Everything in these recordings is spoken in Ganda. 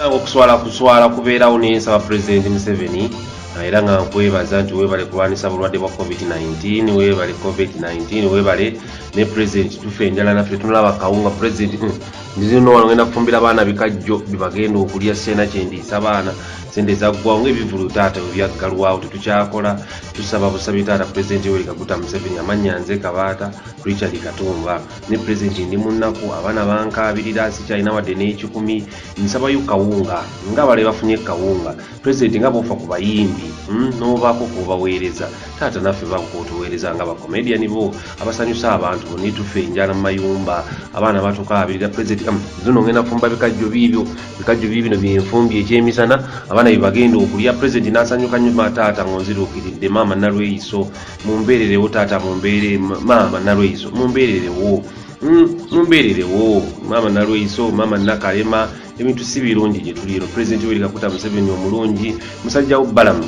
Okuswala kubeerawo n'ensaba Pulezidenti Museveni era nga nkwebaza nti weebale kulwanisa bulwadde bwa COVID-19, weebale COVID-19, weebale ne Pulezidenti tufe enjala naffe tunalaba kawunga Pulezidenti nzino wano ngenda kufumbira abaana bikajjo bibagenda okulya sena kyendiisa abaana sente zaggwawo ng'ebivulu taata bwe byaggalwawo tetukyakola tusaba busabi taata Pulezidenti Yoweri Kaguta Museveni amannya nze Kabaata Richard Katumba ne Pulezidenti ndi munnaku abaana bankaabirira sikyalina wadde n'ekikumi nsabayo kawunga nga bale bafunye kawunga Pulezidenti nga bofa ku bayimbi n'obaako kubaweereza taata naffe bakutuweereza nga bakomediani bo abasanyusa abantu bonna tufe enjala mu mayumba abaana batukaabirira Pulezidenti zino ngenda kufumba bikajjo bino byenfumbi ekyemisana abaana bibagenda okulya Pulezidenti n'asanyuka nnyo taata ngonziruukiridde maama Nalweyiso mumbeererewo taata mumbeere maama Nalweyiso mumbeererewo maama Nalweyiso maama Nakalema ebintu si birungi gye tuliiro Pulezidenti Yoweri Kaguta Museveni omulungi musajjawo balamu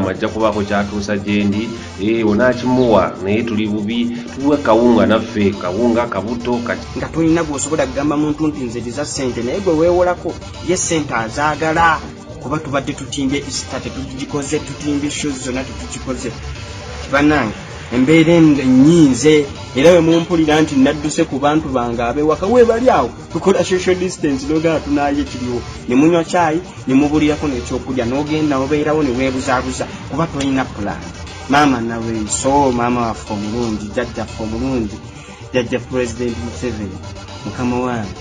ajja kubaako kyatuusa gyendi onaakimuwa naye tuli bubi tuwe kawunga naffe kawunga kabuto nga tulina gwosobola kugamba muntu nti nze za ssente naye gwe weewolako ye ssente azaagala kuba tubadde tutimbye isita tetugikoze tutimbye shows zonna tetugikoze bannange embeera ennyinze era we mumpulira nti nadduse ku bantu bange abewaka weebali awo tukola social distance n'ogala tunaayo ekiriwo ne munywa caayi ne mubulirako n'ekyokulya n'ogenda obeerawo ne weebuzaabuza kuba tolina plan. Maama Nalweyiso maama waffe omulungi jjajjaffe omulungi jjajja Pulezidenti Museveni mukama wange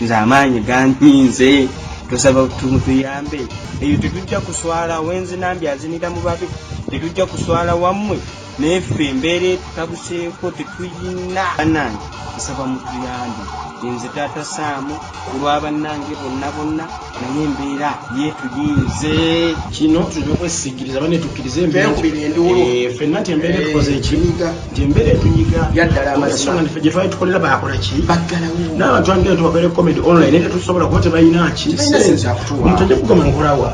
nze amaanyi gannyinze tusaba tumutuyambe eyo tetujja kuswala wenzi nambi azinira mu babi tetujja kuswala wammwe neffe embeera tutabuseeko tetuyina bannange nsaba mutuyambe nze taata Saamu olw'abannange bonna naye embeera yeetuyinze kino tulina okwesigiriza bane tukkirize ffenna nti embeera etukoze ekiniga nti embeera etunyiga yaddala amazima nti gye twali tukolera bakola ki n'abantu angenda tubakolera comedy online naye tetusobola kuba tebalina ki omuntu ajja kugamba nkolawa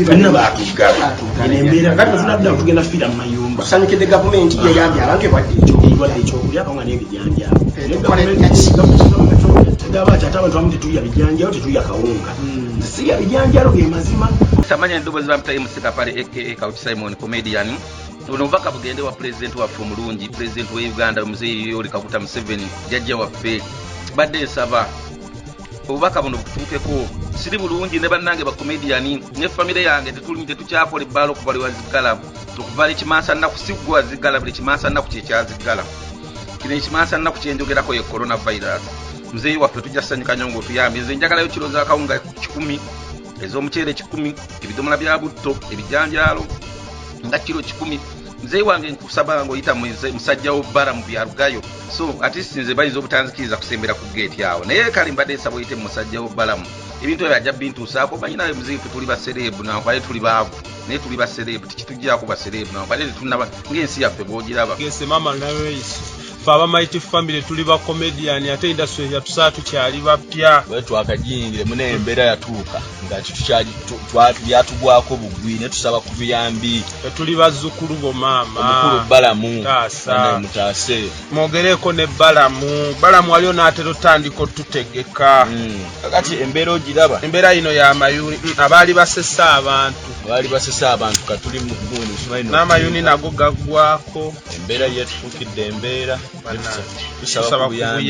fenna baatugala eno embeera kati tunaddamu tugenda fiira mu mayumba tusanyukidde gavumenti yayambye abantu ebwadde ekyokulya nga n'ebijanjaalo tegaba ati ate abantu bamu tetuya bijanjaalo tetuya kawunga siya bijanjaalo ge mazima tamanya endoboozi bamutaye musika pale aka Kawuki Simon comedian ono bubaka bugende wa Pulezidenti waffe omulungi Pulezidenti wa Uganda Mzee Yoweri Kaguta Museveni jjajja waffe badde nsaba obubaka buno butuukeko siri bulungi ne bannange bakomediani ne famire yange tetukyakola ebbaala okuva lwazigala okuva ekimasa nnaku siggwa wazigala buli kimasa nnaku kyekyazigala kino ekimasa nnaku kyenjogerako ye coronavirus Mzee waffe tujja ssanyuka nnyo ng'otuyambye nze njagalayo kiro za kawunga 10 ez'omuceere 10 ebidomola bya butto ebijanjaalo nga kiro 10 Mzee wange nkusaba ng'oyita musajjawo bbala mu byalugayo so ati sinze bayinza obutanzikiriza kusembera ku geeti awo naye kale mbadde nsaba oyite mu musajjawo bbalamu ebintu ebyo ajja bintuusaako manyi nawe Mzee ffe tuli basereebu nankubale tuli baavu naye tuli basereebu tikituggyako basereebu nankubale tetunaba ng'ensi yaffe bw'ogiraba gese maama Nalweyiso ffe abamaiti family tuli ba comedian ate industry yatusaa tukyali bapya bwe twakajingire mune embeera yatuuka nga byatugwako bugwi ne tusaba ku buyambi tuli bazzukulu bo maama omukulu Balamu taasa mutaase mwogereko ne Balamu waliyo n'atera otandika otutegeka kakati embeera ogiraba embeera yino y'amayuni abaali basesa abantu katuli mu n'amayuni nago gaggwako embeera yetufuukidde embeera tusaba ku buyambi